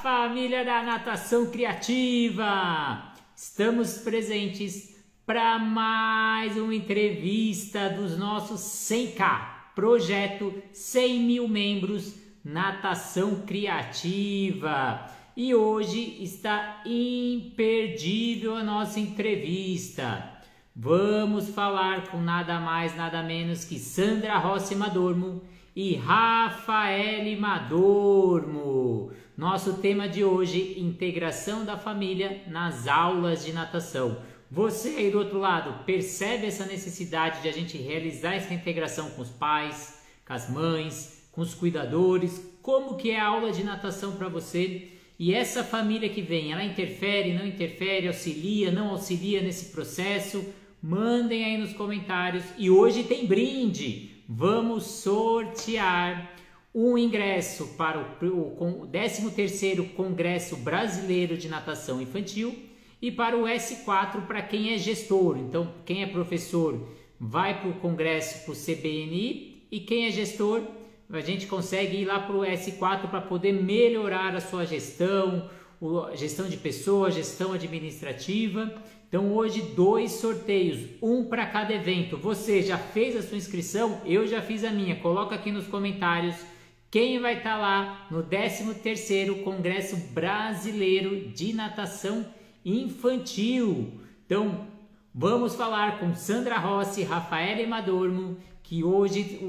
família da Natação Criativa! Estamos presentes para mais uma entrevista dos nossos 100K, projeto 100 mil membros Natação Criativa. E hoje está imperdível a nossa entrevista. Vamos falar com nada mais, nada menos que Sandra Rossi Madormo e Rafaele Madormo. Nosso tema de hoje, integração da família nas aulas de natação. Você aí do outro lado, percebe essa necessidade de a gente realizar essa integração com os pais, com as mães, com os cuidadores? Como que é a aula de natação para você? E essa família que vem, ela interfere, não interfere, auxilia, não auxilia nesse processo? Mandem aí nos comentários. E hoje tem brinde. Vamos sortear um ingresso para o 13º Congresso Brasileiro de Natação Infantil e para o S4 para quem é gestor. Então, quem é professor vai para o congresso, para o CBNI, e quem é gestor, a gente consegue ir lá para o S4 para poder melhorar a sua gestão, gestão de pessoas, gestão administrativa. Então hoje 2 sorteios, um para cada evento. Você já fez a sua inscrição? Eu já fiz a minha. Coloca aqui nos comentários quem vai estar lá no 13º Congresso Brasileiro de Natação Infantil. Então vamos falar com Sandra Rossi, Rafaele Madormo, que hoje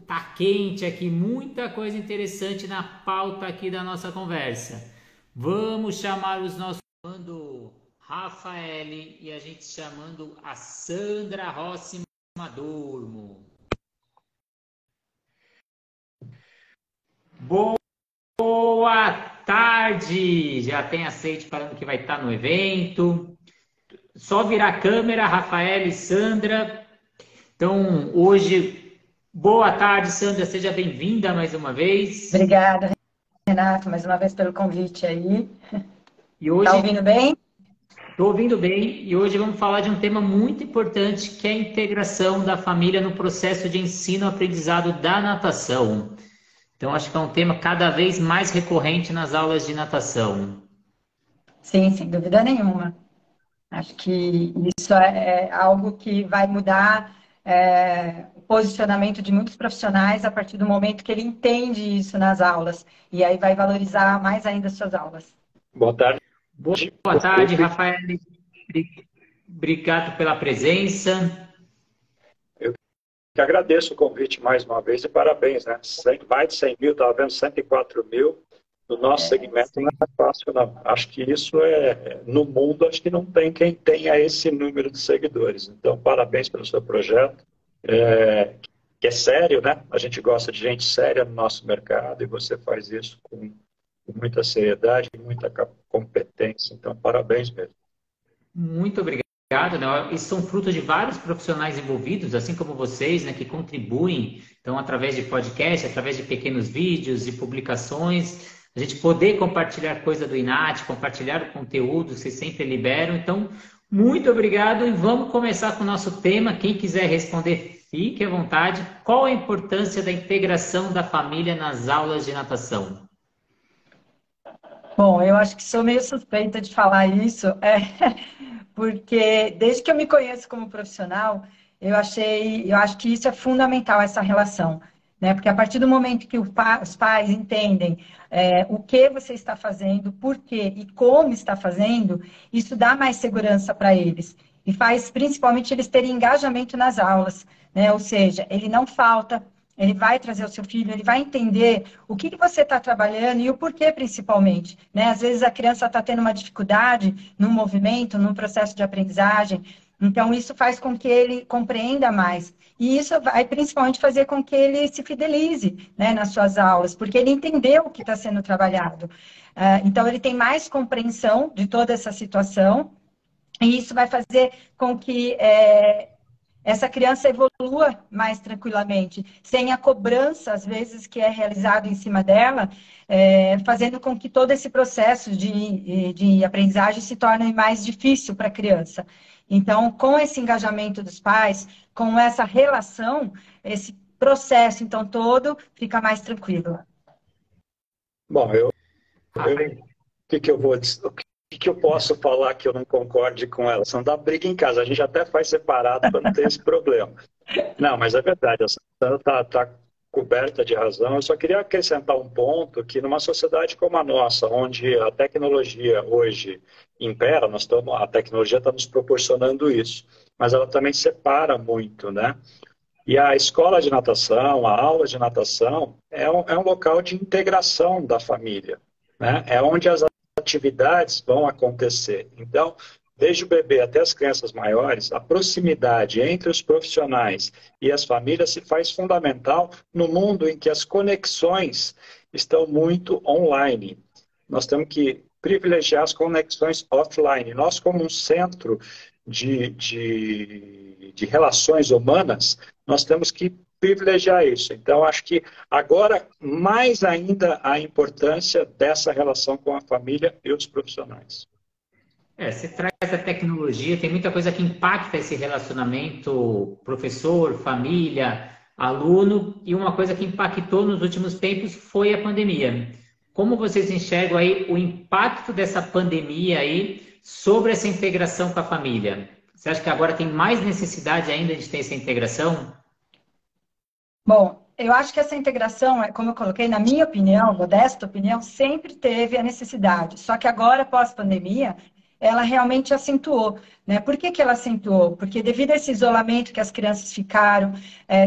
tá quente aqui, muita coisa interessante na pauta aqui da nossa conversa. Vamos chamar os nossos Rafaele e a gente chamando a Sandra Rossi Madormo. Boa tarde! Já tem aceite falando que vai estar no evento. Só virar a câmera, Rafaele e Sandra. Então, hoje, boa tarde, Sandra. Seja bem-vinda mais uma vez. Obrigada, Renato, mais uma vez pelo convite aí. E hoje... Tá ouvindo bem? Estou ouvindo bem, e hoje vamos falar de um tema muito importante, que é a integração da família no processo de ensino-aprendizado da natação. Então, acho que é um tema cada vez mais recorrente nas aulas de natação. Sim, sem dúvida nenhuma. Acho que isso é algo que vai mudar o posicionamento de muitos profissionais a partir do momento que ele entende isso nas aulas. E aí vai valorizar mais ainda as suas aulas. Boa tarde. Boa tarde, Rafael. Obrigado pela presença. Eu que agradeço o convite mais uma vez e parabéns, né? Mais de 100 mil, estava vendo 104 mil. No nosso segmento não é fácil, não. Acho que isso no mundo, acho que não tem quem tenha esse número de seguidores. Então, parabéns pelo seu projeto, que é sério, né? A gente gosta de gente séria no nosso mercado e você faz isso com muita seriedade e muita competência. Então, parabéns mesmo. Muito obrigado, né? Isso são frutos de vários profissionais envolvidos, assim como vocês, né, que contribuem, então, através de podcast, através de pequenos vídeos e publicações, a gente poder compartilhar coisa do INAT, compartilhar o conteúdo, vocês sempre liberam. Então, muito obrigado e vamos começar com o nosso tema. Quem quiser responder, fique à vontade. Qual a importância da integração da família nas aulas de natação? Bom, eu acho que sou meio suspeita de falar isso, porque desde que eu me conheço como profissional, eu acho que isso é fundamental, essa relação, né? Porque a partir do momento que os pais entendem o que você está fazendo, por quê e como está fazendo, isso dá mais segurança para eles e faz principalmente eles terem engajamento nas aulas, né? Ou seja, ele não falta. Ele vai trazer o seu filho, ele vai entender o que você está trabalhando e o porquê, principalmente, né? Às vezes a criança está tendo uma dificuldade no movimento, no processo de aprendizagem. Então, isso faz com que ele compreenda mais. E isso vai principalmente fazer com que ele se fidelize, né, nas suas aulas, porque ele entendeu o que está sendo trabalhado. Então, ele tem mais compreensão de toda essa situação. E isso vai fazer com que essa criança evolua mais tranquilamente, sem a cobrança, às vezes, que é realizado em cima dela, fazendo com que todo esse processo de aprendizagem se torne mais difícil para a criança. Então, com esse engajamento dos pais, com essa relação, esse processo, então, todo fica mais tranquilo. Bom, eu que eu vou o que eu posso falar que eu não concorde com ela? Não dá briga em casa, a gente até faz separado para não ter esse problema. Não, mas é verdade, a Sandra está coberta de razão. Eu só queria acrescentar um ponto que numa sociedade como a nossa, onde a tecnologia hoje impera, a tecnologia está nos proporcionando isso, mas ela também separa muito, né? E a escola de natação, a aula de natação, é um local de integração da família, né? É onde as atividades vão acontecer. Então, desde o bebê até as crianças maiores, a proximidade entre os profissionais e as famílias se faz fundamental no mundo em que as conexões estão muito online. Nós temos que privilegiar as conexões offline. Nós, como um centro de relações humanas, nós temos que privilegiar isso. Então, acho que agora, mais ainda, a importância dessa relação com a família e os profissionais. Você traz a tecnologia, tem muita coisa que impacta esse relacionamento professor, família, aluno, e uma coisa que impactou nos últimos tempos foi a pandemia. Como vocês enxergam aí o impacto dessa pandemia aí sobre essa integração com a família? Você acha que agora tem mais necessidade ainda de ter essa integração? Bom, eu acho que essa integração, como eu coloquei, na minha opinião, modesta opinião, sempre teve a necessidade. Só que agora, pós-pandemia, ela realmente acentuou, né? Por que que ela acentuou? Porque devido a esse isolamento que as crianças ficaram,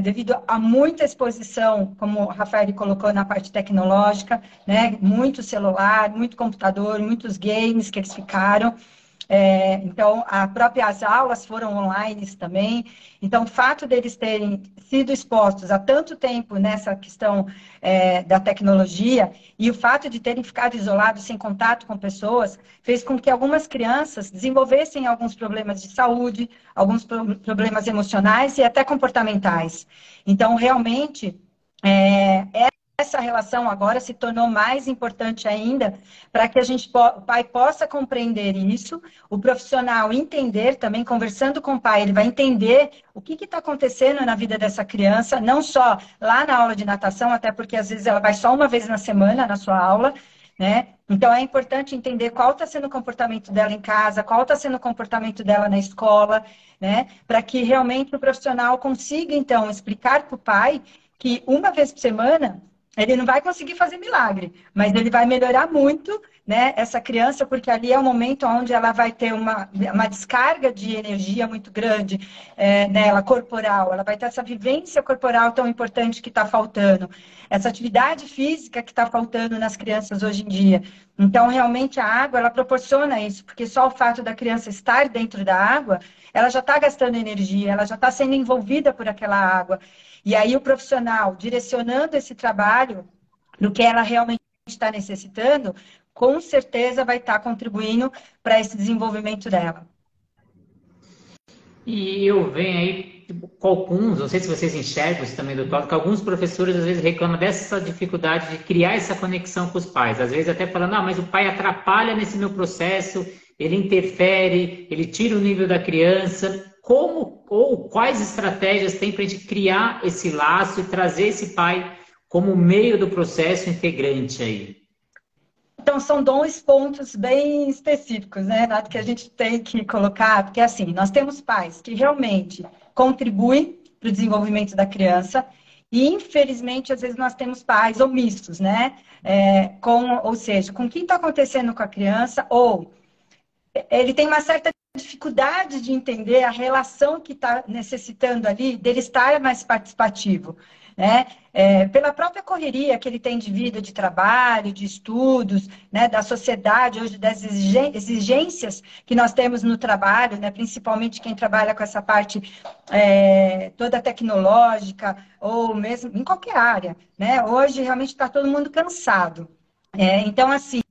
devido a muita exposição, como o Rafael colocou na parte tecnológica, né? Muito celular, muito computador, muitos games que eles ficaram. Então, as próprias aulas foram online também. Então, o fato deles terem sido expostos há tanto tempo nessa questão da tecnologia e o fato de terem ficado isolados sem contato com pessoas fez com que algumas crianças desenvolvessem alguns problemas de saúde, alguns problemas emocionais e até comportamentais. Então, realmente, essa relação agora se tornou mais importante ainda para que o pai possa compreender isso, o profissional entender também, conversando com o pai, ele vai entender o que está acontecendo na vida dessa criança, não só lá na aula de natação, até porque às vezes ela vai só uma vez na semana na sua aula, né? Então é importante entender qual está sendo o comportamento dela em casa, qual está sendo o comportamento dela na escola, né? Para que realmente o profissional consiga, então, explicar para o pai que uma vez por semana ele não vai conseguir fazer milagre, mas ele vai melhorar muito, né, essa criança, porque ali é o momento onde ela vai ter uma descarga de energia muito grande nela, corporal. Ela vai ter essa vivência corporal tão importante que está faltando, essa atividade física que está faltando nas crianças hoje em dia. Então, realmente, a água, ela proporciona isso, porque só o fato da criança estar dentro da água, ela já está gastando energia, ela já está sendo envolvida por aquela água. E aí o profissional direcionando esse trabalho no que ela realmente está necessitando, com certeza vai estar contribuindo para esse desenvolvimento dela. E eu venho aí, com alguns, não sei se vocês enxergam isso também do Todd, que alguns professores às vezes reclamam dessa dificuldade de criar essa conexão com os pais. Às vezes até falando, mas o pai atrapalha nesse meu processo, ele interfere, ele tira o nível da criança. Como ou quais estratégias tem para a gente criar esse laço e trazer esse pai como meio do processo integrante aí? Então, são dois pontos bem específicos, né, Nath, que a gente tem que colocar, porque assim, nós temos pais que realmente contribuem para o desenvolvimento da criança e, infelizmente, às vezes nós temos pais omissos, né, ou seja, com o que está acontecendo com a criança, ou ele tem uma certa dificuldade de entender a relação que está necessitando ali dele estar mais participativo, né? Pela própria correria que ele tem de vida, de trabalho, de estudos, né? Da sociedade hoje, das exigências que nós temos no trabalho, né? Principalmente quem trabalha com essa parte toda tecnológica ou mesmo em qualquer área, né? Hoje realmente está todo mundo cansado. Então, assim,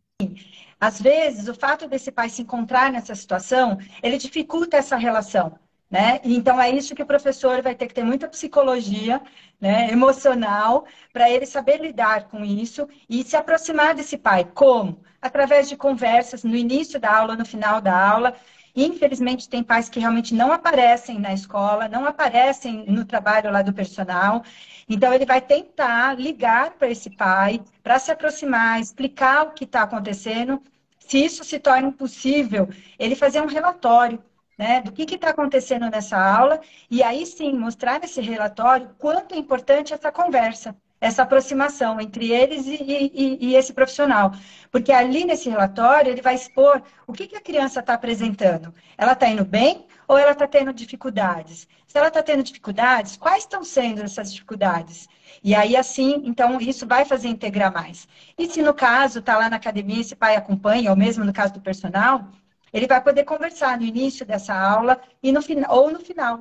às vezes, o fato desse pai se encontrar nessa situação, ele dificulta essa relação, né? Então, é isso que o professor vai ter que ter muita psicologia, né, emocional, para ele saber lidar com isso e se aproximar desse pai. Como? Através de conversas no início da aula, no final da aula, Infelizmente, tem pais que realmente não aparecem na escola, não aparecem no trabalho lá do personal. Então, ele vai tentar ligar para esse pai, para se aproximar, explicar o que está acontecendo. Se isso se torna impossível, ele fazer um relatório, né, do que está acontecendo nessa aula, e aí sim mostrar nesse relatório quanto é importante essa conversa, essa aproximação entre eles e esse profissional. Porque ali nesse relatório ele vai expor o que a criança está apresentando. Ela está indo bem ou ela está tendo dificuldades? Se ela está tendo dificuldades, quais estão sendo essas dificuldades? E aí, assim, então, isso vai fazer integrar mais. E se no caso, está lá na academia, esse pai acompanha, ou mesmo no caso do personal, ele vai poder conversar no início dessa aula e no final, ou no final.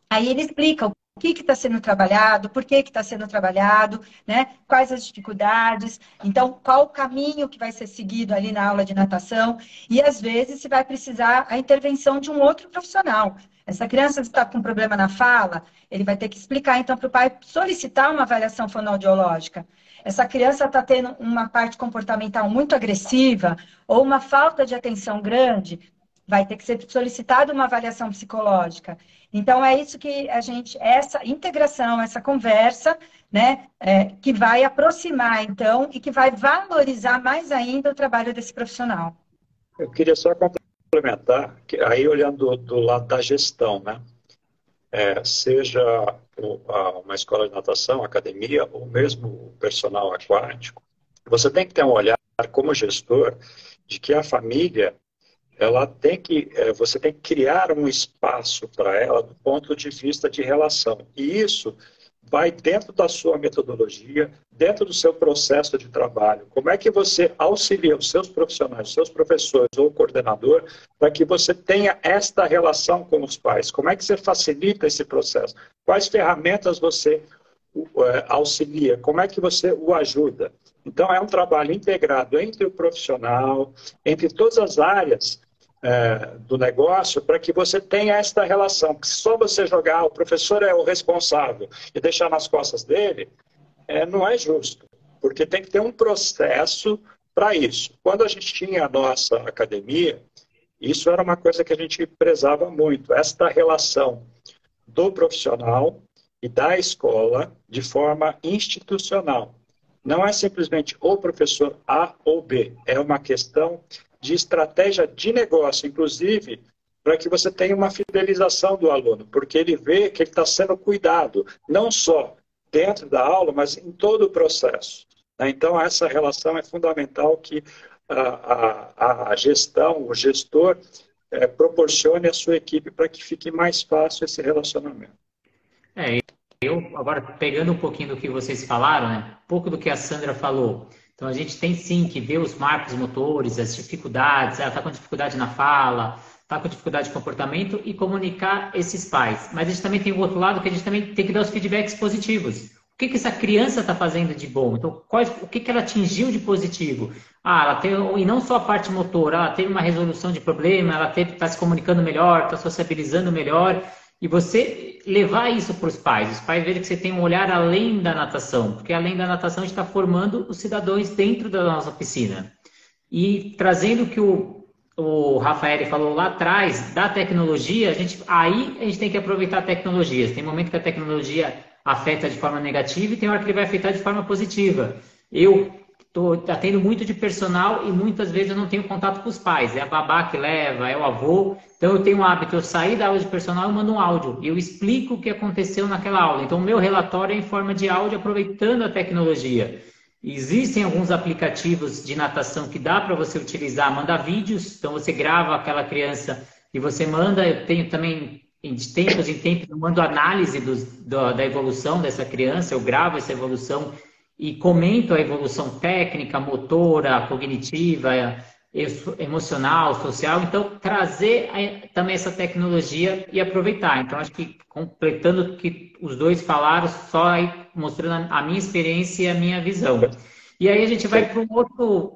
Aí ele explica o que está sendo trabalhado, por que está sendo trabalhado, né? Quais as dificuldades, então qual o caminho que vai ser seguido ali na aula de natação, e às vezes se vai precisar a intervenção de um outro profissional. Essa criança está com problema na fala, ele vai ter que explicar então para o pai solicitar uma avaliação fonoaudiológica. Essa criança está tendo uma parte comportamental muito agressiva ou uma falta de atenção grande, vai ter que ser solicitada uma avaliação psicológica. Então, é isso que a gente, essa integração, essa conversa, né, que vai aproximar, então, e que vai valorizar mais ainda o trabalho desse profissional. Eu queria só complementar, que aí olhando do lado da gestão, né? Seja uma escola de natação, academia, ou mesmo o personal aquático, você tem que ter um olhar como gestor de que a família, você tem que criar um espaço para ela do ponto de vista de relação. E isso vai dentro da sua metodologia, dentro do seu processo de trabalho. Como é que você auxilia os seus profissionais, os seus professores ou coordenador para que você tenha esta relação com os pais? Como é que você facilita esse processo? Quais ferramentas você auxilia? Como é que você o ajuda? Então, é um trabalho integrado entre o profissional, entre todas as áreas do negócio, para que você tenha esta relação. Porque se só você jogar, o professor é o responsável, e deixar nas costas dele, não é justo. Porque tem que ter um processo para isso. Quando a gente tinha a nossa academia, isso era uma coisa que a gente prezava muito, esta relação do profissional e da escola de forma institucional. Não é simplesmente o professor A ou B, é uma questão de estratégia de negócio, inclusive, para que você tenha uma fidelização do aluno, porque ele vê que ele está sendo cuidado, não só dentro da aula, mas em todo o processo. Então, essa relação é fundamental que a gestão, o gestor, proporcione à sua equipe para que fique mais fácil esse relacionamento. Eu, agora, pegando um pouquinho do que vocês falaram, né? Um pouco do que a Sandra falou. Então, a gente tem sim que ver os marcos motores, as dificuldades, ela está com dificuldade na fala, está com dificuldade de comportamento e comunicar esses pais. Mas a gente também tem o outro lado que a gente também tem que dar os feedbacks positivos. O que essa criança está fazendo de bom? Então, o que ela atingiu de positivo? Ela tem, e não só a parte motora, ela teve uma resolução de problema, ela está se comunicando melhor, está sociabilizando melhor. E você levar isso para os pais verem que você tem um olhar além da natação, porque além da natação a gente está formando os cidadãos dentro da nossa piscina. E trazendo o que o Rafael falou lá atrás, da tecnologia, aí a gente tem que aproveitar tecnologias. Tem momento que a tecnologia afeta de forma negativa e tem hora que ele vai afetar de forma positiva. Eu estou atendo muito de personal e muitas vezes eu não tenho contato com os pais. É a babá que leva, é o avô. Então eu tenho um hábito, eu sair da aula de personal e mando um áudio. E eu explico o que aconteceu naquela aula. Então o meu relatório é em forma de áudio, aproveitando a tecnologia. Existem alguns aplicativos de natação que dá para você utilizar, mandar vídeos. Então você grava aquela criança e você manda. Eu tenho também, de tempos em tempos, eu mando análise da evolução dessa criança. Eu gravo essa evolução e comento a evolução técnica, motora, cognitiva, emocional, social. Então, trazer também essa tecnologia e aproveitar. Então, acho que completando o que os dois falaram, só aí mostrando a minha experiência e a minha visão. E aí a gente vai para um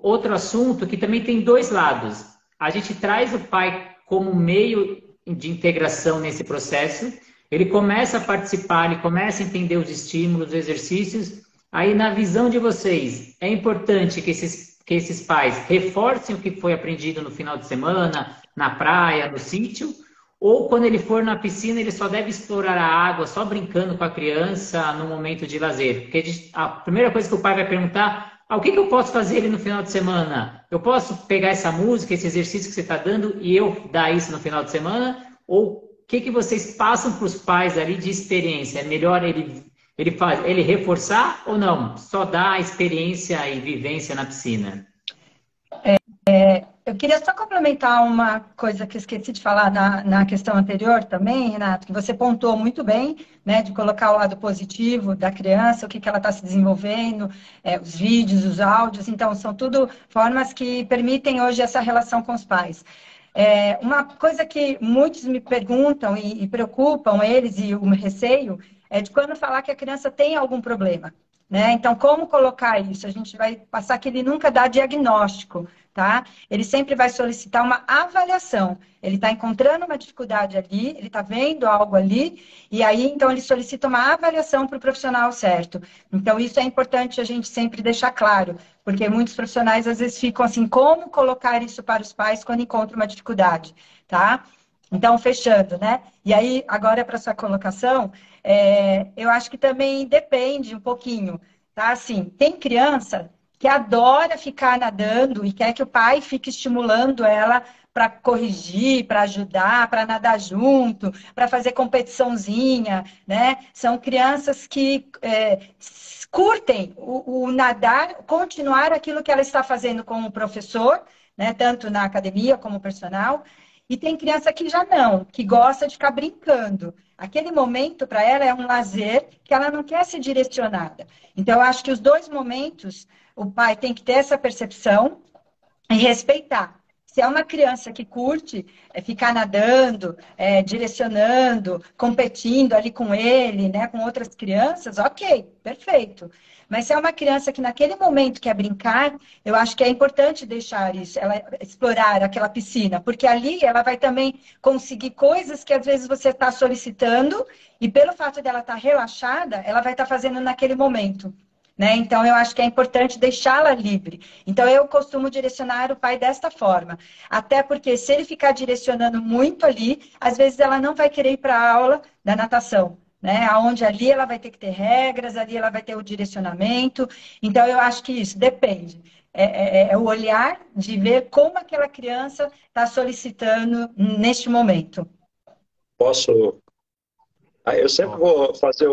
outro assunto que também tem dois lados. A gente traz o pai como meio de integração nesse processo. Ele começa a participar, ele começa a entender os estímulos, os exercícios. Aí, na visão de vocês, é importante que que esses pais reforcem o que foi aprendido no final de semana, na praia, no sítio, ou quando ele for na piscina, ele só deve explorar a água, só brincando com a criança no momento de lazer? Porque a primeira coisa que o pai vai perguntar, o que eu posso fazer ali no final de semana? Eu posso pegar essa música, esse exercício que você está dando e eu dar isso no final de semana? Ou o que vocês passam para os pais ali de experiência? É melhor ele reforçar ou não? Só dar a experiência e vivência na piscina? Eu queria só complementar uma coisa que eu esqueci de falar na questão anterior também, Renato, que você pontuou muito bem, né, de colocar o lado positivo da criança, o que ela está se desenvolvendo, os vídeos, os áudios, então são tudo formas que permitem hoje essa relação com os pais. Uma coisa que muitos me perguntam e preocupam eles, e o receio, é de quando falar que a criança tem algum problema. Né? Então, como colocar isso? A gente vai passar que ele nunca dá diagnóstico, tá? Ele sempre vai solicitar uma avaliação. Ele está encontrando uma dificuldade ali, ele está vendo algo ali, e aí, então, ele solicita uma avaliação para o profissional certo. Então, isso é importante a gente sempre deixar claro, porque muitos profissionais, às vezes, ficam assim, como colocar isso para os pais quando encontram uma dificuldade, tá? Então, fechando, né? E aí, agora, para sua colocação, eu acho que também depende um pouquinho, tá? Assim, tem criança que adora ficar nadando e quer que o pai fique estimulando ela para corrigir, para ajudar, para nadar junto, para fazer competiçãozinha, né? São crianças que curtem o nadar, continuar aquilo que ela está fazendo com o professor, né? Tanto na academia como personal. E tem criança que já não, que gosta de ficar brincando. Aquele momento para ela é um lazer que ela não quer ser direcionada. Então, eu acho que os dois momentos, o pai tem que ter essa percepção e respeitar. Se é uma criança que curte ficar nadando, direcionando, competindo ali com ele, né, com outras crianças, ok, perfeito. Mas se é uma criança que naquele momento quer brincar, eu acho que é importante deixar isso, ela explorar aquela piscina, porque ali ela vai também conseguir coisas que às vezes você está solicitando e pelo fato dela estar relaxada, ela vai estar fazendo naquele momento. Né? Então, eu acho que é importante deixá-la livre. Então, eu costumo direcionar o pai desta forma. Até porque, se ele ficar direcionando muito ali, às vezes ela não vai querer ir para a aula da natação. Né? Onde ali ela vai ter que ter regras, ali ela vai ter o direcionamento. Então, eu acho que isso depende. É o olhar de ver como aquela criança está solicitando neste momento. Posso. Eu sempre vou fazer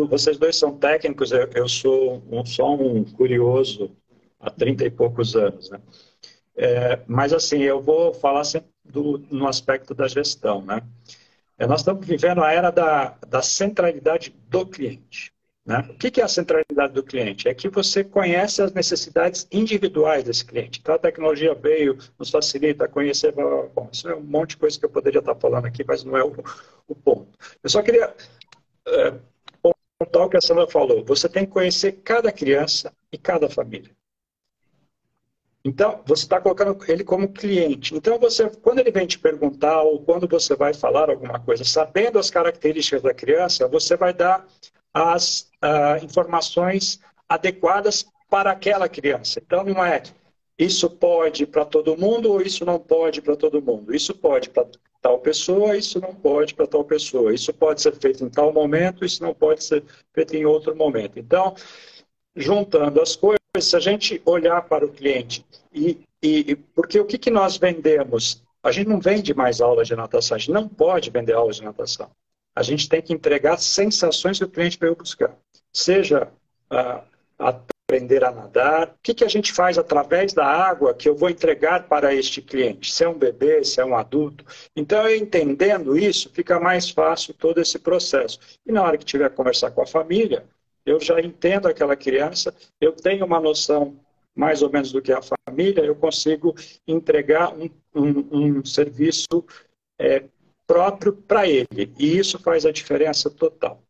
vocês dois são técnicos, eu sou só um curioso há 30 e poucos anos, né? Mas assim, eu vou falar sempre no aspecto da gestão, né? Nós estamos vivendo a era da centralidade do cliente. Né? O que é a centralidade do cliente? É que você conhece as necessidades individuais desse cliente. Então, a tecnologia veio, nos facilita a conhecer. Bom, isso é um monte de coisa que eu poderia estar falando aqui, mas não é o ponto. Eu só queria pontuar o que a Sandra falou. Você tem que conhecer cada criança e cada família. Então, você está colocando ele como cliente. Então, quando ele vem te perguntar ou quando você vai falar alguma coisa, sabendo as características da criança, você vai dar as informações adequadas para aquela criança. Então, não é isso pode para todo mundo ou isso não pode para todo mundo. Isso pode para tal pessoa, isso não pode para tal pessoa. Isso pode ser feito em tal momento, isso não pode ser feito em outro momento. Então, juntando as coisas, se a gente olhar para o cliente, porque o que nós vendemos? A gente não vende mais aulas de natação, a gente não pode vender aulas de natação. A gente tem que entregar sensações que o cliente veio buscar. Seja aprender a nadar, o que a gente faz através da água que eu vou entregar para este cliente? Se é um bebê, se é um adulto. Então, eu entendendo isso, fica mais fácil todo esse processo. E na hora que tiver que conversar com a família, eu já entendo aquela criança, eu tenho uma noção mais ou menos do que é a família, eu consigo entregar um serviço próprio para ele. E isso faz a diferença total.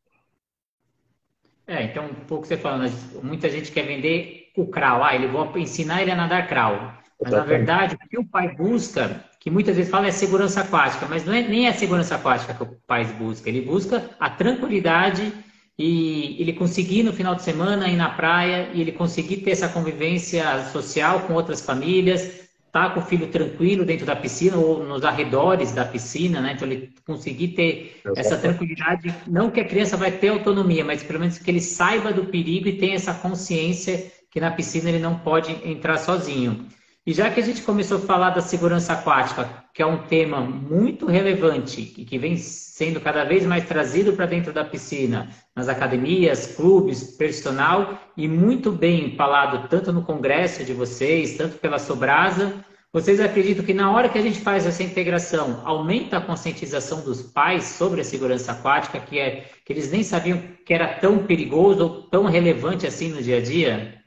Então, um pouco você falando, muita gente quer vender o crawl. Eu vou ensinar ele a nadar crawl. Mas, na verdade, o que o pai busca, que muitas vezes fala é segurança aquática, mas não nem é a segurança aquática que o pai busca. Ele busca a tranquilidade e ele conseguir no final de semana ir na praia e ele conseguir ter essa convivência social com outras famílias, tá com o filho tranquilo dentro da piscina ou nos arredores da piscina, né? Então ele conseguir ter essa tranquilidade, não que a criança vai ter autonomia, mas pelo menos que ele saiba do perigo e tenha essa consciência que na piscina ele não pode entrar sozinho. E já que a gente começou a falar da segurança aquática, que é um tema muito relevante e que vem sendo cada vez mais trazido para dentro da piscina, nas academias, clubes, personal, e muito bem falado tanto no congresso de vocês, tanto pela Sobrasa, vocês acreditam que na hora que a gente faz essa integração, aumenta a conscientização dos pais sobre a segurança aquática, que eles nem sabiam que era tão perigoso ou tão relevante assim no dia a dia?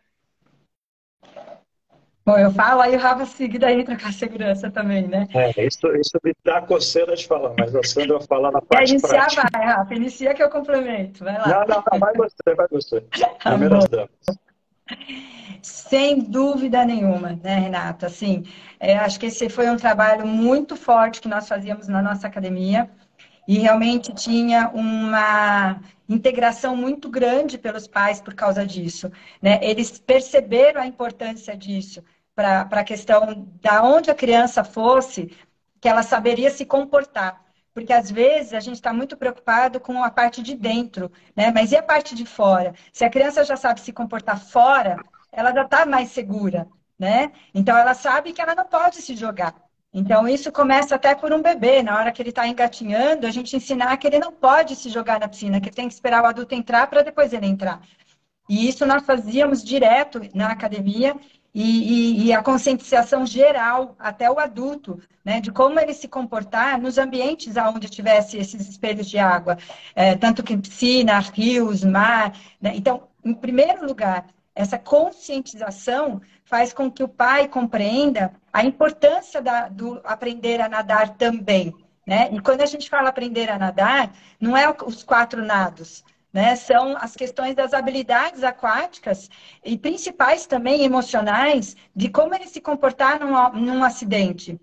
Bom, eu falo, aí o Rafa seguida entra com a segurança também, né? Isso me dá coceira de falar, mas a Sandra vai falar na Quer parte iniciar, prática. vai, Rafa, inicia que eu complemento, vai lá. Não, vai você. Tá Primeiras bom. damas. Sem dúvida nenhuma, né, Renata? Assim, acho que esse foi um trabalho muito forte que nós fazíamos na nossa academia e realmente tinha uma integração muito grande pelos pais por causa disso, né? Eles perceberam a importância disso para a questão da onde a criança fosse, que ela saberia se comportar. Porque às vezes a gente está muito preocupado com a parte de dentro, né? Mas e a parte de fora? Se a criança já sabe se comportar fora, ela já está mais segura, né? Então ela sabe que ela não pode se jogar. Então isso começa até por um bebê, na hora que ele está engatinhando, a gente ensinar que ele não pode se jogar na piscina, que ele tem que esperar o adulto entrar para depois ele entrar. E isso nós fazíamos direto na academia e a conscientização geral, até o adulto, né, de como ele se comportar nos ambientes onde tivesse esses espelhos de água, tanto que piscina, rios, mar, né? Então, em primeiro lugar, essa conscientização faz com que o pai compreenda a importância do aprender a nadar também, né? E quando a gente fala aprender a nadar, não é os 4 nados, né? São as questões das habilidades aquáticas e principais também emocionais de como ele se comportar num acidente,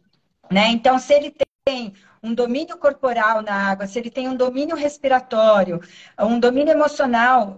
né? Então, se ele tem um domínio corporal na água, se ele tem um domínio respiratório, um domínio emocional,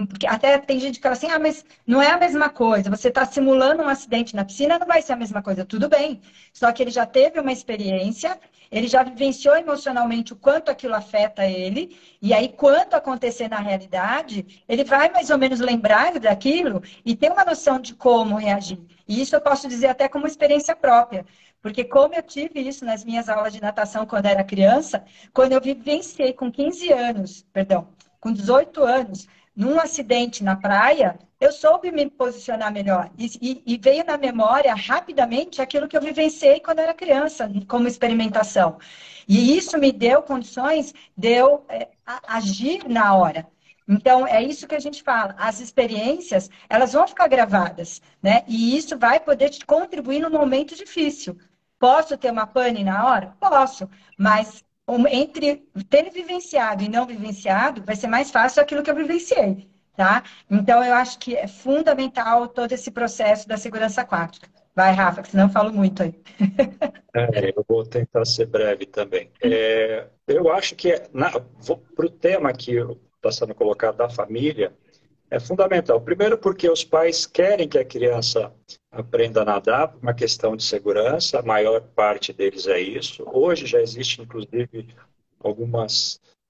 porque até tem gente que fala assim, mas não é a mesma coisa, você está simulando um acidente na piscina, não vai ser a mesma coisa, tudo bem, só que ele já teve uma experiência, ele já vivenciou emocionalmente o quanto aquilo afeta ele, e aí quando acontecer na realidade, ele vai mais ou menos lembrar daquilo e ter uma noção de como reagir. E isso eu posso dizer até como experiência própria. Porque como eu tive isso nas minhas aulas de natação quando era criança, quando eu vivenciei com 15 anos, perdão, com 18 anos, num acidente na praia, eu soube me posicionar melhor. E veio na memória rapidamente aquilo que eu vivenciei quando era criança, como experimentação. E isso me deu condições de eu agir na hora. Então, é isso que a gente fala. As experiências, elas vão ficar gravadas, né? E isso vai poder te contribuir num momento difícil. Posso ter uma pane na hora? Posso. Mas entre ter vivenciado e não vivenciado, vai ser mais fácil aquilo que eu vivenciei, tá? Então, eu acho que é fundamental todo esse processo da segurança aquática. Vai, Rafa, que senão eu falo muito aí. Eu vou tentar ser breve também. Eu acho que, para o tema que está sendo colocado da família, é fundamental. Primeiro porque os pais querem que a criança aprenda a nadar, por uma questão de segurança, a maior parte deles é isso. Hoje já existe, inclusive,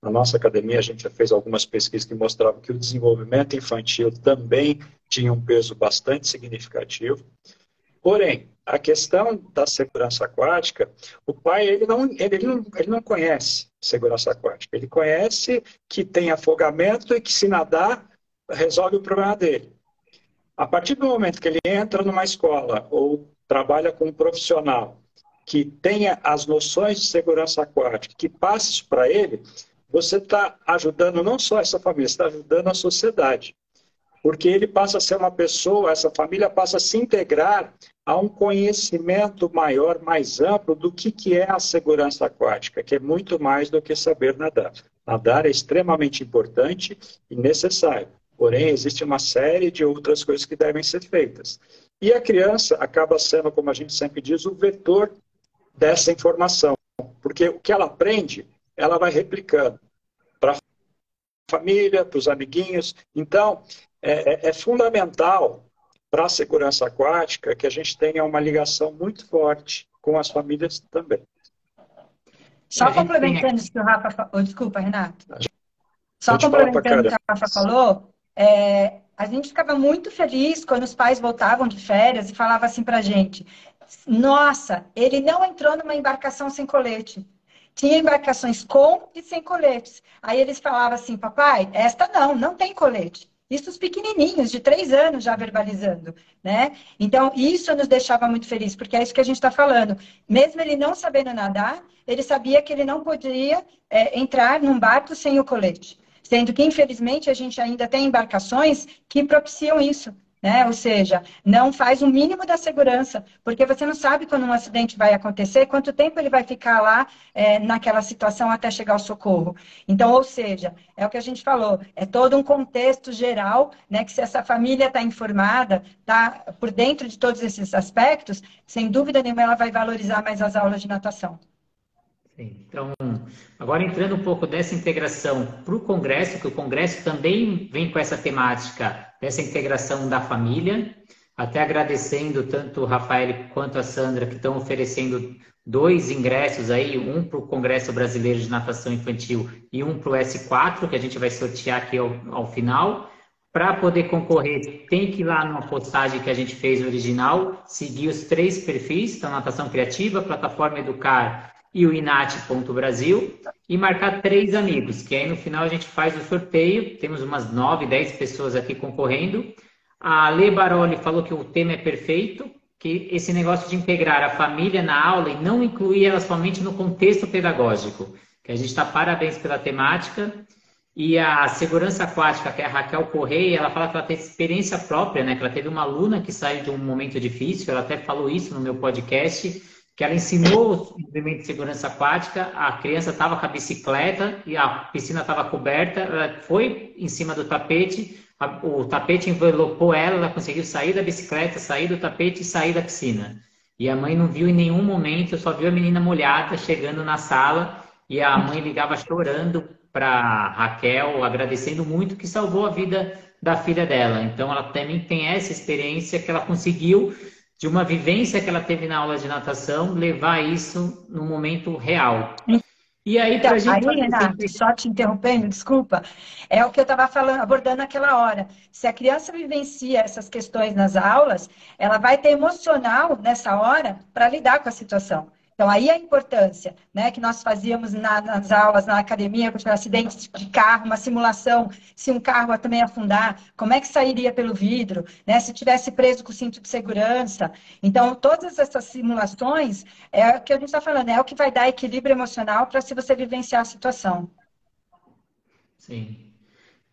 na nossa academia a gente já fez algumas pesquisas que mostravam que o desenvolvimento infantil também tinha um peso bastante significativo. Porém, a questão da segurança aquática, o pai ele não conhece segurança aquática. Ele conhece que tem afogamento e que se nadar resolve o problema dele. A partir do momento que ele entra numa escola ou trabalha com um profissional que tenha as noções de segurança aquática, que passe isso para ele, você está ajudando não só essa família, você está ajudando a sociedade. Porque ele passa a ser uma pessoa, essa família passa a se integrar a um conhecimento maior, mais amplo do que é a segurança aquática, que é muito mais do que saber nadar. Nadar é extremamente importante e necessário. Porém, existe uma série de outras coisas que devem ser feitas. E a criança acaba sendo, como a gente sempre diz, o vetor dessa informação. Porque o que ela aprende, ela vai replicando para família, para os amiguinhos. Então, é fundamental para a segurança aquática que a gente tenha uma ligação muito forte com as famílias também. Só complementando isso que o Rafa falou. Desculpa, Renato. Só Pode complementando o que a Rafa falou, a gente ficava muito feliz quando os pais voltavam de férias e falavam assim pra gente: nossa, ele não entrou numa embarcação sem colete. Tinha embarcações com e sem coletes. Aí eles falavam assim: papai, esta não tem colete. Isso os pequenininhos, de 3 anos, já verbalizando, né? Então, isso nos deixava muito feliz, porque é isso que a gente está falando. Mesmo ele não sabendo nadar, ele sabia que ele não poderia entrar num barco sem o colete. Sendo que, infelizmente, a gente ainda tem embarcações que propiciam isso, né? Ou seja, não faz o mínimo da segurança, porque você não sabe quando um acidente vai acontecer, quanto tempo ele vai ficar lá naquela situação até chegar ao socorro. Então, ou seja, é o que a gente falou, é todo um contexto geral, né? Que se essa família está informada, está por dentro de todos esses aspectos, sem dúvida nenhuma ela vai valorizar mais as aulas de natação. Então, agora entrando um pouco dessa integração para o Congresso, que o Congresso também vem com essa temática dessa integração da família, até agradecendo tanto o Rafael quanto a Sandra, que estão oferecendo 2 ingressos aí, um para o Congresso Brasileiro de Natação Infantil e um para o S4, que a gente vai sortear aqui ao final. Para poder concorrer, tem que ir lá numa postagem que a gente fez original, seguir os 3 perfis, então Natação Criativa, Plataforma Educar e o inat.brasil, e marcar 3 amigos, que aí no final a gente faz o sorteio. Temos umas 9, 10 pessoas aqui concorrendo. A Lê Baroli falou que o tema é perfeito, que esse negócio de integrar a família na aula e não incluir ela somente no contexto pedagógico, que a gente está parabéns pela temática. E a segurança aquática, que é a Raquel Correia, ela fala que ela tem experiência própria, né? Que ela teve uma aluna que saiu de um momento difícil, ela até falou isso no meu podcast, que ela ensinou o movimento de segurança aquática, a criança estava com a bicicleta e a piscina estava coberta, ela foi em cima do tapete, o tapete envelopou ela, ela conseguiu sair da bicicleta, sair do tapete e sair da piscina. E a mãe não viu em nenhum momento, só viu a menina molhada chegando na sala e a mãe ligava chorando para Raquel, agradecendo muito que salvou a vida da filha dela. Então ela também tem essa experiência que ela conseguiu, de uma vivência que ela teve na aula de natação, levar isso no momento real. E aí, então, pra gente... aí, Renato, só te interrompendo, desculpa, é o que eu estava abordando naquela hora. Se a criança vivencia essas questões nas aulas, ela vai ter emocional nessa hora para lidar com a situação. Então, aí a importância, né, que nós fazíamos nas aulas, na academia, com acidentes de carro, uma simulação, se um carro também afundar, como é que sairia pelo vidro, né, se tivesse preso com o cinto de segurança. Então, todas essas simulações, é o que a gente está falando, é o que vai dar equilíbrio emocional para se você vivenciar a situação. Sim.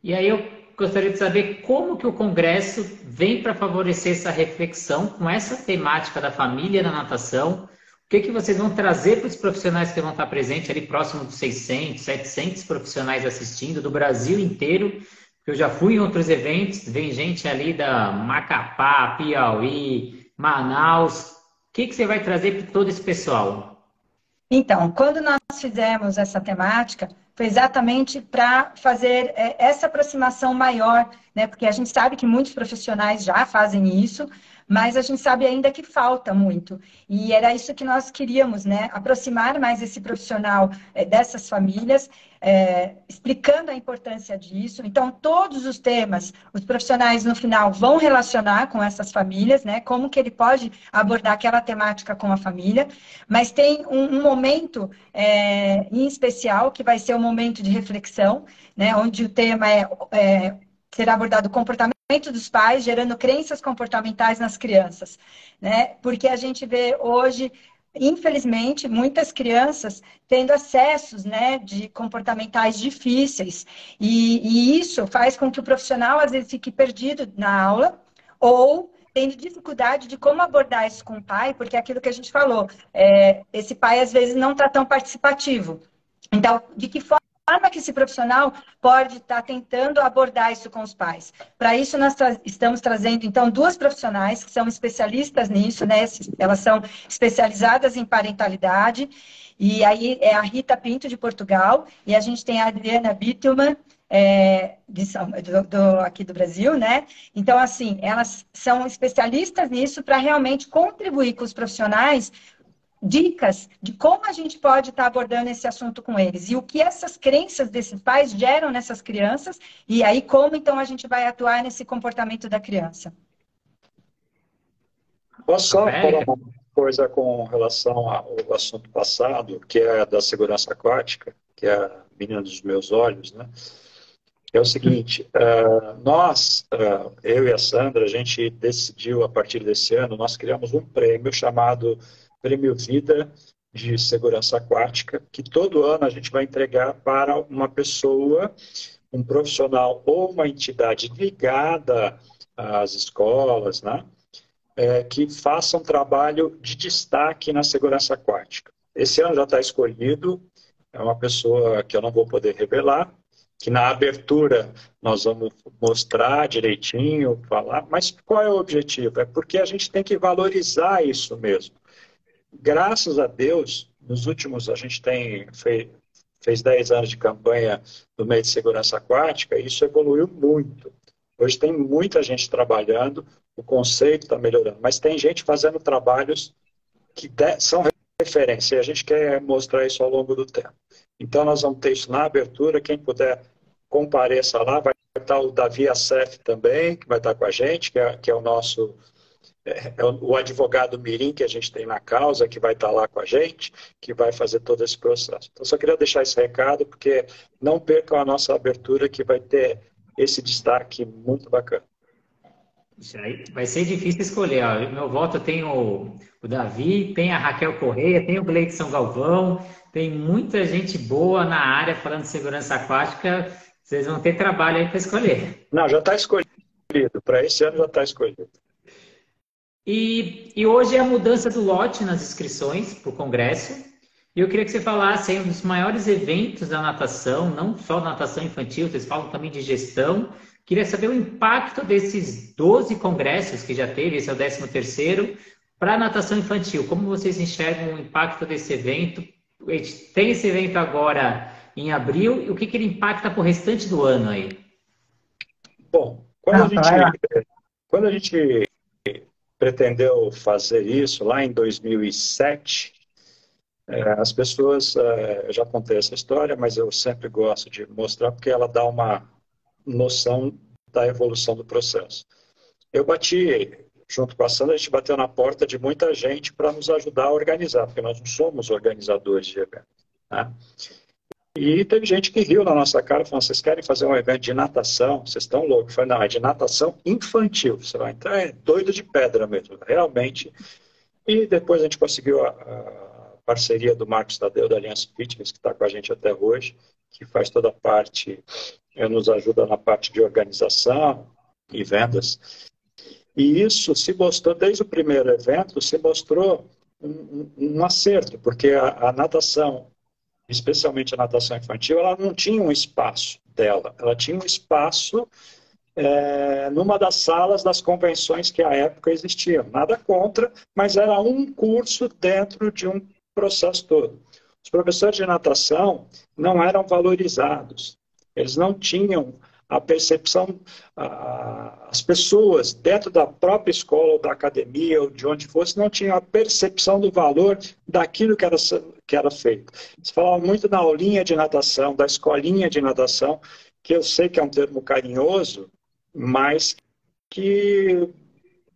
E aí eu gostaria de saber como que o Congresso vem para favorecer essa reflexão com essa temática da família na natação. O que vocês vão trazer para os profissionais que vão estar presentes ali, próximo dos 600, 700 profissionais assistindo, do Brasil inteiro? Eu já fui em outros eventos, vem gente ali da Macapá, Piauí, Manaus. O que você vai trazer para todo esse pessoal? Então, quando nós fizemos essa temática, foi exatamente para fazer essa aproximação maior, né? Porque a gente sabe que muitos profissionais já fazem isso, mas a gente sabe ainda que falta muito. E era isso que nós queríamos, né? Aproximar mais esse profissional dessas famílias, explicando a importância disso. Então, todos os temas, os profissionais no final vão relacionar com essas famílias, né? Como que ele pode abordar aquela temática com a família. Mas tem um momento em especial, que vai ser um momento de reflexão, né? Onde o tema será abordado o comportamento dos pais, gerando crenças comportamentais nas crianças, né? Porque a gente vê hoje, infelizmente, muitas crianças tendo acessos, né, de comportamentais difíceis, e isso faz com que o profissional às vezes fique perdido na aula, ou tendo dificuldade de como abordar isso com o pai, porque é aquilo que a gente falou, esse pai às vezes não está tão participativo. Então, de que forma que esse profissional pode estar tentando abordar isso com os pais? Para isso, nós estamos trazendo, então, 2 profissionais que são especialistas nisso, né? Elas são especializadas em parentalidade, e aí é a Rita Pinto, de Portugal, e a gente tem a Adriana Bittelman, aqui do Brasil, né? Então, assim, elas são especialistas nisso para realmente contribuir com os profissionais dicas de como a gente pode estar abordando esse assunto com eles e o que essas crenças desses pais geram nessas crianças e aí como então a gente vai atuar nesse comportamento da criança. Posso só falar uma coisa com relação ao assunto passado, que é da segurança aquática, que é a menina dos meus olhos, né? É o seguinte, eu e a Sandra, a gente decidiu, a partir desse ano, nós criamos um prêmio chamado Prêmio Vida de Segurança Aquática, que todo ano a gente vai entregar para uma pessoa, um profissional ou uma entidade ligada às escolas, né? Que faça um trabalho de destaque na segurança aquática. Esse ano já está escolhido, é uma pessoa que eu não vou poder revelar, que na abertura nós vamos mostrar direitinho, falar, mas qual é o objetivo? É porque a gente tem que valorizar isso mesmo. Graças a Deus, nos últimos, a gente fez 10 anos de campanha no meio de segurança aquática, e isso evoluiu muito. Hoje tem muita gente trabalhando, o conceito está melhorando, mas tem gente fazendo trabalhos que são referência, e a gente quer mostrar isso ao longo do tempo. Então, nós vamos ter isso na abertura, quem puder compareça lá, vai estar o Davi Assef também, que vai estar com a gente, que é o nosso, o advogado mirim que a gente tem na causa, que vai estar lá com a gente, que vai fazer todo esse processo. Então, só queria deixar esse recado, porque não percam a nossa abertura, que vai ter esse destaque muito bacana. Isso aí vai ser difícil escolher. Ó. Meu voto tem o Davi, tem a Raquel Correia, tem o Gleidson Galvão, tem muita gente boa na área falando de segurança aquática. Vocês vão ter trabalho aí para escolher. Não, já está escolhido. Para esse ano já está escolhido. E hoje é a mudança do lote nas inscrições para o Congresso. E eu queria que você falasse aí um dos maiores eventos da natação, não só natação infantil, vocês falam também de gestão. Queria saber o impacto desses 12 congressos que já teve, esse é o 13º, para a natação infantil. Como vocês enxergam o impacto desse evento? A gente tem esse evento agora em abril, e o que ele impacta para o restante do ano aí? Bom, quando a gente pretendeu fazer isso lá em 2007, as pessoas, eu já contei essa história, mas eu sempre gosto de mostrar porque ela dá uma noção da evolução do processo. Eu bati, junto com a Sandra, a gente bateu na porta de muita gente para nos ajudar a organizar, porque nós não somos organizadores de evento, né? E teve gente que riu na nossa cara, falando, vocês querem fazer um evento de natação? Vocês estão loucos. Eu falei, não, é de natação infantil. Você vai entrar, é doido de pedra mesmo, realmente. E depois a gente conseguiu a parceria do Marcos Tadeu, da Aliança Fitness, que está com a gente até hoje, que faz toda a parte, nos ajuda na parte de organização e vendas. E isso se mostrou, desde o primeiro evento, se mostrou um acerto, porque a natação, especialmente a natação infantil, ela não tinha um espaço dela, ela tinha um espaço numa das salas das convenções que à época existiam. Nada contra, mas era um curso dentro de um processo todo. Os professores de natação não eram valorizados, eles não tinham a percepção, as pessoas dentro da própria escola ou da academia ou de onde fosse não tinham a percepção do valor daquilo que era feito. Eles falavam muito da aulinha de natação, da escolinha de natação, que eu sei que é um termo carinhoso, mas que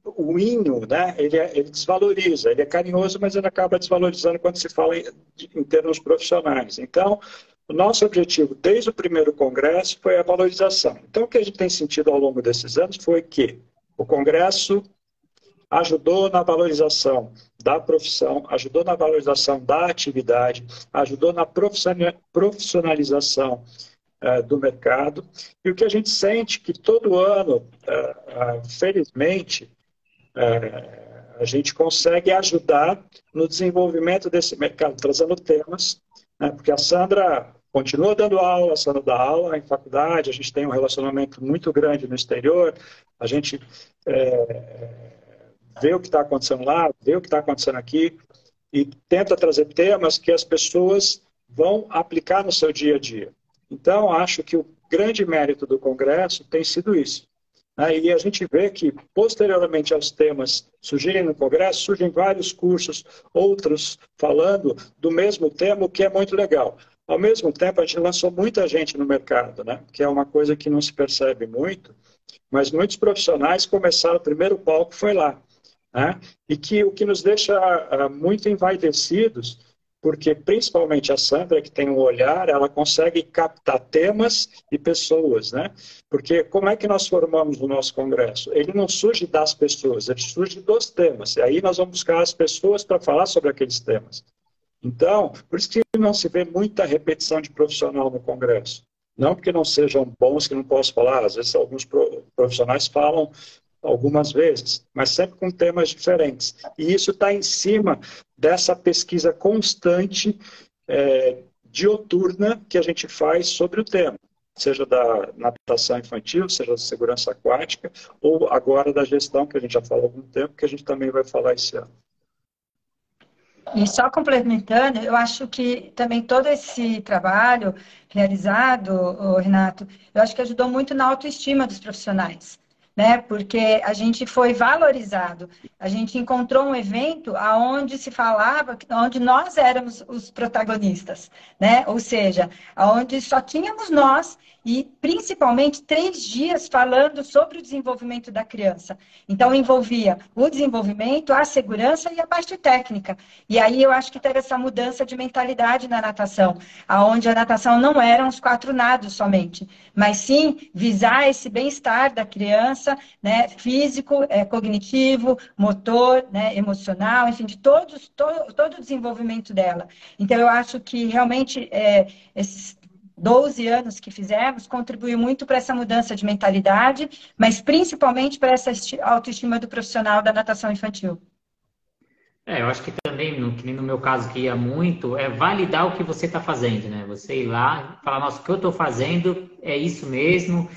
o inho, né, ele desvaloriza, ele é carinhoso, mas ele acaba desvalorizando quando se fala em termos profissionais. Então, o nosso objetivo, desde o primeiro congresso, foi a valorização. Então, o que a gente tem sentido ao longo desses anos foi que o congresso ajudou na valorização da profissão, ajudou na valorização da atividade, ajudou na profissionalização do mercado. E o que a gente sente que todo ano, felizmente, a gente consegue ajudar no desenvolvimento desse mercado, trazendo temas, né, porque a Sandra continua dando aula, a Sandra dá aula em faculdade, a gente tem um relacionamento muito grande no exterior, a gente vê o que está acontecendo lá, vê o que está acontecendo aqui, e tenta trazer temas que as pessoas vão aplicar no seu dia a dia. Então, acho que grande mérito do Congresso tem sido isso. E a gente vê que, posteriormente aos temas surgirem no Congresso, surgem vários cursos, outros falando do mesmo tema, o que é muito legal. Ao mesmo tempo, a gente lançou muita gente no mercado, né? Que é uma coisa que não se percebe muito, mas muitos profissionais começaram, o primeiro palco foi lá. Né? E que o que nos deixa muito envaidecidos, porque principalmente a Sandra, que tem um olhar, ela consegue captar temas e pessoas, né? Porque como é que nós formamos o nosso congresso? Ele não surge das pessoas, ele surge dos temas. E aí nós vamos buscar as pessoas para falar sobre aqueles temas. Então, por isso que não se vê muita repetição de profissional no congresso. Não porque não sejam bons, que não posso falar. Às vezes alguns profissionais falam algumas vezes, mas sempre com temas diferentes. E isso está em cima dessa pesquisa constante, dioturna, que a gente faz sobre o tema, seja da natação infantil, seja da segurança aquática, ou agora da gestão, que a gente já falou há algum tempo, que a gente também vai falar esse ano. E só complementando, eu acho que também todo esse trabalho realizado, Renato, eu acho que ajudou muito na autoestima dos profissionais. Né? Porque a gente foi valorizado. A gente encontrou um evento onde se falava, onde nós éramos os protagonistas, né? Ou seja, onde só tínhamos nós e principalmente 3 dias falando sobre o desenvolvimento da criança. Então envolvia o desenvolvimento, a segurança e a parte técnica. E aí eu acho que teve essa mudança de mentalidade na natação, aonde a natação não eram os 4 nados somente, mas sim visar esse bem-estar da criança, né, físico, cognitivo, motor, né, emocional, enfim, de todo o desenvolvimento dela. Então, eu acho que realmente esses 12 anos que fizemos contribuiu muito para essa mudança de mentalidade, mas principalmente para essa autoestima do profissional da natação infantil. Eu acho que também, que nem no meu caso que ia muito, é validar o que você está fazendo, né? Você ir lá e falar, nossa, o que eu estou fazendo é isso mesmo,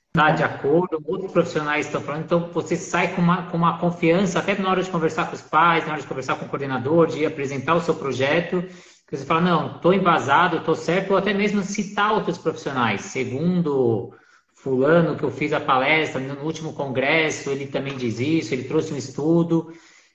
está de acordo, outros profissionais estão falando, então você sai com uma confiança, até na hora de conversar com os pais, na hora de conversar com o coordenador, de apresentar o seu projeto, que você fala, não, estou embasado, estou certo, ou até mesmo citar outros profissionais, segundo fulano que eu fiz a palestra no último congresso, ele também diz isso, ele trouxe um estudo,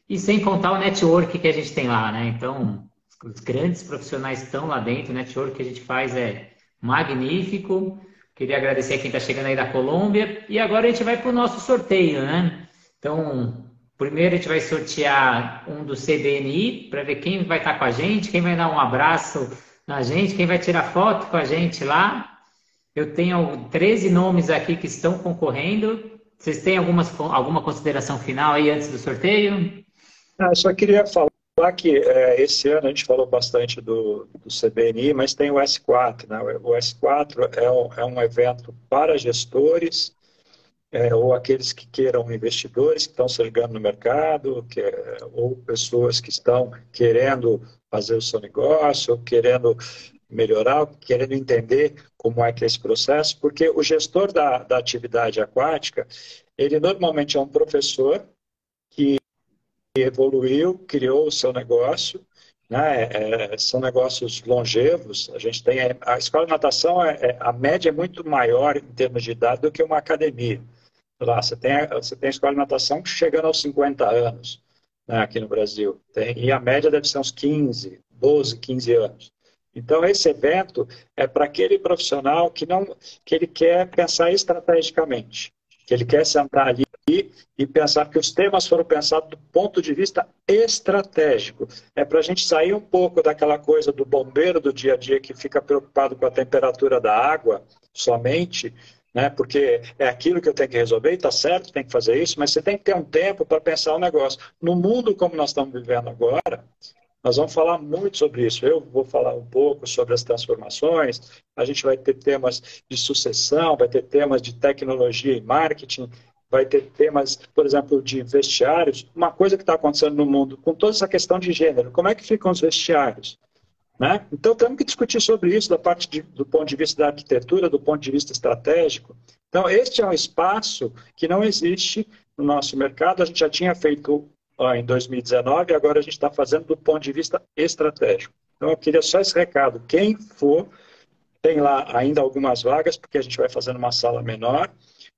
e sem contar o network que a gente tem lá, né? Então, os grandes profissionais estão lá dentro, o network que a gente faz é magnífico. Queria agradecer a quem está chegando aí da Colômbia. E agora a gente vai para o nosso sorteio, né? Então, primeiro a gente vai sortear um do CBNI para ver quem vai estar com a gente, quem vai dar um abraço na gente, quem vai tirar foto com a gente lá. Eu tenho 13 nomes aqui que estão concorrendo. Vocês têm alguma consideração final aí antes do sorteio? Eu só queria falar que esse ano a gente falou bastante do CBNI, mas tem o S4, né? O S4 é um evento para gestores, ou aqueles que queiram investidores que estão chegando no mercado, ou pessoas que estão querendo fazer o seu negócio, ou querendo melhorar, querendo entender como é que é esse processo, porque o gestor da atividade aquática, ele normalmente é um professor que evoluiu, criou o seu negócio, né? São negócios longevos. A gente tem a escola de natação, a média é muito maior em termos de idade do que uma academia. Lá, você tem a escola de natação chegando aos 50 anos, né, aqui no Brasil. E a média deve ser uns 12, 15 anos. Então, esse evento é para aquele profissional que ele quer pensar estrategicamente, que ele quer sentar ali e pensar que os temas foram pensados do ponto de vista estratégico. É para a gente sair um pouco daquela coisa do bombeiro do dia a dia que fica preocupado com a temperatura da água somente, né? Porque é aquilo que eu tenho que resolver, e está certo, tem que fazer isso, mas você tem que ter um tempo para pensar o negócio. No mundo como nós estamos vivendo agora, nós vamos falar muito sobre isso. Eu vou falar um pouco sobre as transformações, a gente vai ter temas de sucessão, vai ter temas de tecnologia e marketing, vai ter temas, por exemplo, de vestiários. Uma coisa que está acontecendo no mundo, com toda essa questão de gênero, como é que ficam os vestiários? Né? Então, temos que discutir sobre isso do ponto de vista da arquitetura, do ponto de vista estratégico. Então, este é um espaço que não existe no nosso mercado. A gente já tinha feito em 2019 e agora a gente está fazendo do ponto de vista estratégico. Então, eu queria só esse recado. Quem for tem lá ainda algumas vagas, porque a gente vai fazendo uma sala menor,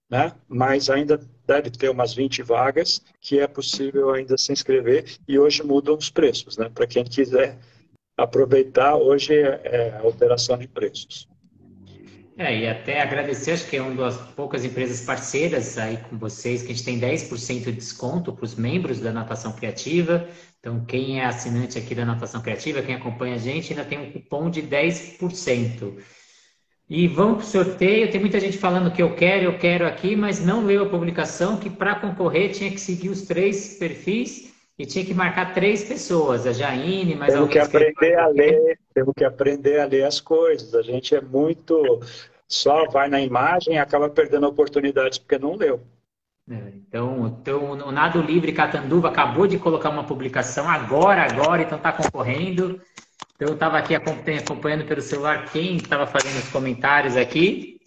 né? Mas ainda deve ter umas 20 vagas que é possível ainda se inscrever e hoje mudam os preços, né? Para quem quiser aproveitar, hoje é a alteração de preços. E até agradecer, acho que é uma das poucas empresas parceiras aí com vocês, que a gente tem 10% de desconto para os membros da Natação Criativa. Então, quem é assinante aqui da Natação Criativa, quem acompanha a gente, ainda tem um cupom de 10%. E vamos para o sorteio. Tem muita gente falando que eu quero aqui, mas não leu a publicação, que para concorrer tinha que seguir os 3 perfis e tinha que marcar 3 pessoas, a Jaine, mais Temos alguém. temos que aprender a ler as coisas. A gente é muito... Só vai na imagem e acaba perdendo oportunidades porque não leu. Então, o Nado Livre Catanduva acabou de colocar uma publicação agora, então está concorrendo. Então, eu estava aqui acompanhando pelo celular quem estava fazendo os comentários aqui.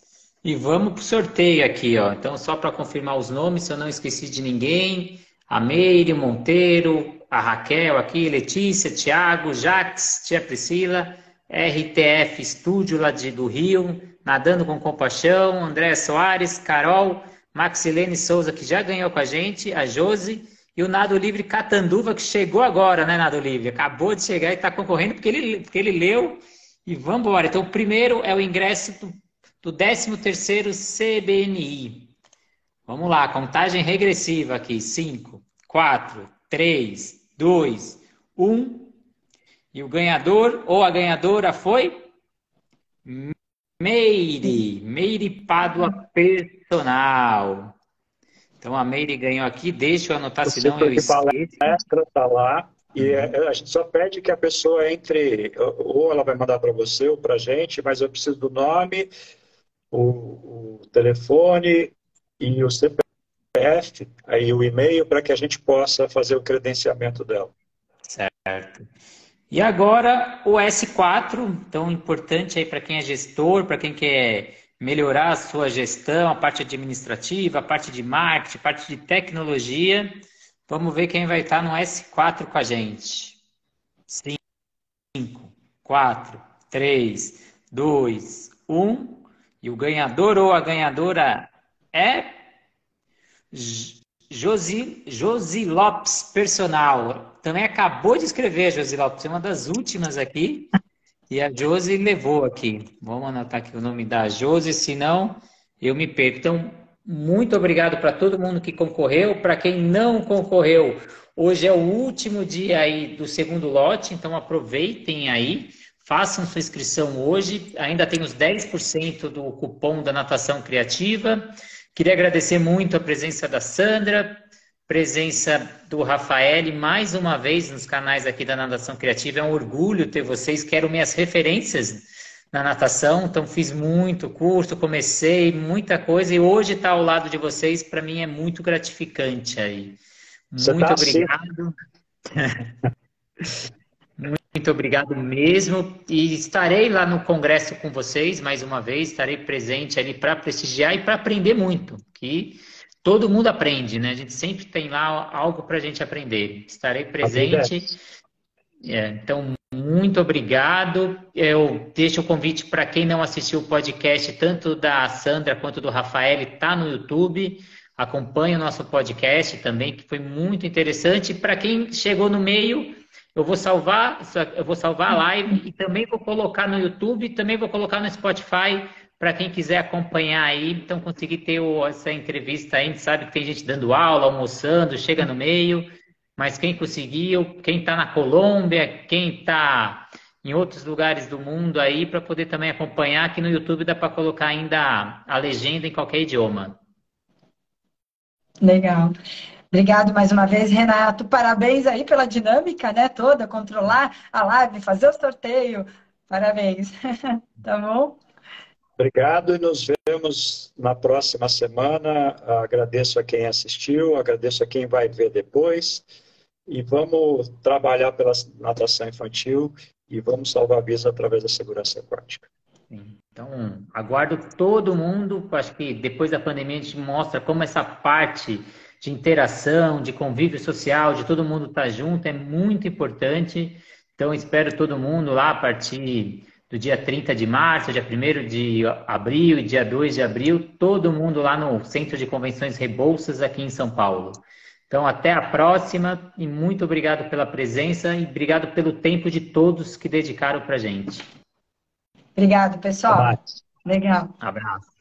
E vamos para o sorteio aqui, ó. Então, só para confirmar os nomes, se eu não esqueci de ninguém. A Meire Monteiro, a Raquel aqui, Letícia, Thiago, Jax, Tia Priscila, RTF Estúdio lá do Rio, Nadando com Compaixão, André Soares, Carol, Maxilene Souza, que já ganhou com a gente, a Josi, e o Nado Livre Catanduva, que chegou agora, né, Nado Livre? Acabou de chegar e está concorrendo porque ele leu. E vamos embora. Então, o primeiro é o ingresso do 13º CBNI. Vamos lá, contagem regressiva aqui. 5, 4, 3, 2, 1. E o ganhador ou a ganhadora foi... Meire Pádua Personal. Então a Meire ganhou aqui, deixa eu anotar, senão eu esqueço. A palestra está lá e a gente só pede que a pessoa entre, ou ela vai mandar para você ou para a gente, mas eu preciso do nome, o telefone e o CPF, aí o e-mail, para que a gente possa fazer o credenciamento dela. Certo. E agora o S4, tão importante aí para quem é gestor, para quem quer melhorar a sua gestão, a parte administrativa, a parte de marketing, a parte de tecnologia. Vamos ver quem vai estar no S4 com a gente. 5, 4, 3, 2, 1. E o ganhador ou a ganhadora é Josi Lopes Personal. Também acabou de escrever, Josi Lopes, é uma das últimas aqui. E a Josi levou aqui. Vamos anotar aqui o nome da Josi, senão eu me perco. Então, muito obrigado para todo mundo que concorreu. Para quem não concorreu, hoje é o último dia aí do segundo lote, então aproveitem aí. Façam sua inscrição hoje. Ainda tem os 10% do cupom da Natação Criativa. Queria agradecer muito a presença da Sandra, presença do Rafael, mais uma vez nos canais aqui da Natação Criativa. É um orgulho ter vocês, quero minhas referências na natação, então fiz muito curso, comecei muita coisa e hoje estar ao lado de vocês, para mim, é muito gratificante aí. Muito obrigado. Muito obrigado mesmo. E estarei lá no congresso com vocês, mais uma vez, estarei presente ali para prestigiar e para aprender muito, que todo mundo aprende, né? A gente sempre tem lá algo para a gente aprender. Estarei presente. Então, muito obrigado. Eu deixo o convite para quem não assistiu o podcast, tanto da Sandra quanto do Rafael, está no YouTube. Acompanhe o nosso podcast também, que foi muito interessante. Para quem chegou no meio, eu vou salvar a live e também vou colocar no YouTube, também vou colocar no Spotify, para quem quiser acompanhar aí, então conseguir ter essa entrevista aí. A gente sabe que tem gente dando aula, almoçando, chega no meio, mas quem conseguiu, quem está na Colômbia, quem está em outros lugares do mundo aí, para poder também acompanhar, aqui no YouTube dá para colocar ainda a legenda em qualquer idioma. Legal. Obrigado mais uma vez, Renato. Parabéns aí pela dinâmica, né, toda, controlar a live, fazer o sorteio. Parabéns. Tá bom? Obrigado e nos vemos na próxima semana. Agradeço a quem assistiu, agradeço a quem vai ver depois. E vamos trabalhar pela natação infantil e vamos salvar vidas através da segurança aquática. Então, aguardo todo mundo. Acho que depois da pandemia a gente mostra como essa parte de interação, de convívio social, de todo mundo estar junto, é muito importante. Então, espero todo mundo lá a partir do dia 30 de março, dia 1º de abril e dia 2 de abril, todo mundo lá no Centro de Convenções Rebouças, aqui em São Paulo. Então, até a próxima e muito obrigado pela presença e obrigado pelo tempo de todos que dedicaram para a gente. Obrigado, pessoal. Até mais. Legal. Abraço.